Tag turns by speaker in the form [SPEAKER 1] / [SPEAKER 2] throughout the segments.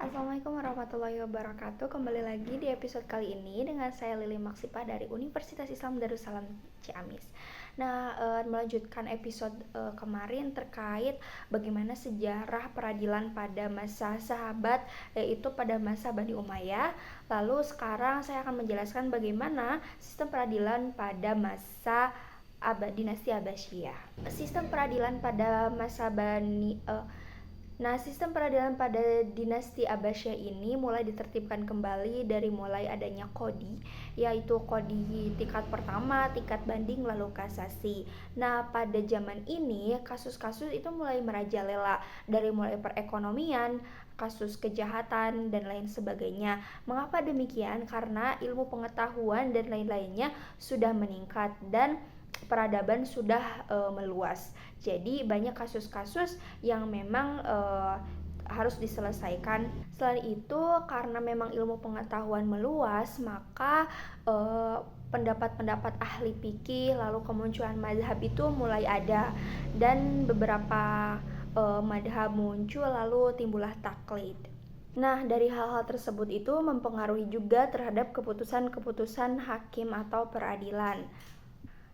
[SPEAKER 1] Assalamualaikum warahmatullahi wabarakatuh. Kembali lagi di episode kali ini dengan saya Lili Maksipah dari Universitas Islam Darussalam Ciamis. Melanjutkan episode kemarin terkait bagaimana sejarah peradilan pada masa sahabat, yaitu pada masa Bani Umayyah. Lalu sekarang saya akan menjelaskan bagaimana sistem peradilan pada masa dinasti Abbasiyah. Sistem peradilan pada masa Sistem peradilan pada dinasti Abbasiyah ini mulai ditertibkan kembali dari mulai adanya kodi, yaitu kodi tingkat pertama, tingkat banding, lalu kasasi. Pada zaman ini kasus-kasus itu mulai merajalela dari mulai perekonomian, kasus kejahatan, dan lain sebagainya. Mengapa demikian? Karena ilmu pengetahuan dan lain-lainnya sudah meningkat dan peradaban sudah meluas. Jadi banyak kasus-kasus yang memang harus diselesaikan. Selain itu, karena memang ilmu pengetahuan meluas, maka pendapat-pendapat ahli fikih lalu kemunculan mazhab itu mulai ada, dan beberapa mazhab muncul lalu timbullah taklid. Dari hal-hal tersebut itu mempengaruhi juga terhadap keputusan-keputusan hakim atau peradilan.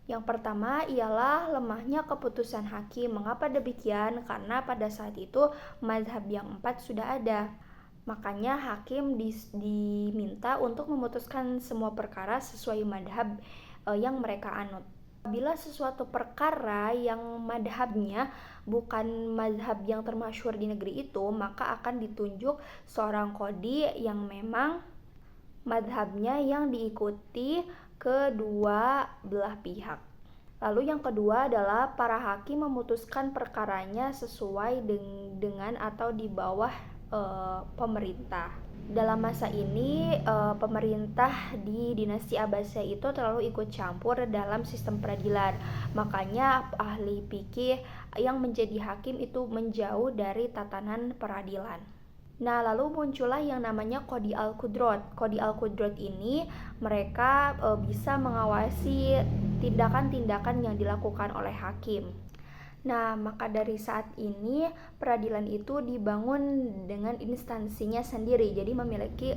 [SPEAKER 1] Yang pertama ialah lemahnya keputusan hakim. Mengapa demikian? Karena pada saat itu mazhab yang 4 sudah ada. Makanya hakim diminta untuk memutuskan semua perkara sesuai mazhab yang mereka anut. Apabila sesuatu perkara yang madhabnya bukan madhab yang termasyhur di negeri itu, maka akan ditunjuk seorang qadhi yang memang madhabnya yang diikuti kedua belah pihak. Lalu yang kedua adalah para hakim memutuskan perkaranya sesuai dengan atau di bawah pemerintah. Dalam masa ini pemerintah di dinasti Abbasiyah itu terlalu ikut campur dalam sistem peradilan. Makanya ahli fikih yang menjadi hakim itu menjauh dari tatanan peradilan. Lalu muncullah yang namanya Qadi Al-Qudrat. Qadi Al-Qudrat ini mereka bisa mengawasi tindakan-tindakan yang dilakukan oleh hakim. Maka dari saat ini peradilan itu dibangun dengan instansinya sendiri. Jadi memiliki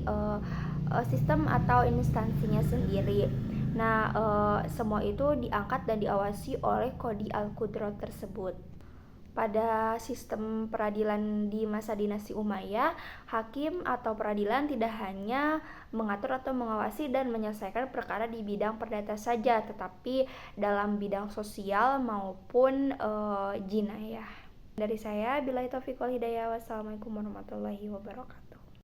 [SPEAKER 1] sistem atau instansinya sendiri. Semua itu diangkat dan diawasi oleh Qadi Al-Qudrat tersebut. Pada sistem peradilan di masa dinasti Umayyah, hakim atau peradilan tidak hanya mengatur atau mengawasi dan menyelesaikan perkara di bidang perdata saja, tetapi dalam bidang sosial maupun jinayah. Dari saya, billahi taufiq wal hidayah. Wassalamualaikum warahmatullahi wabarakatuh.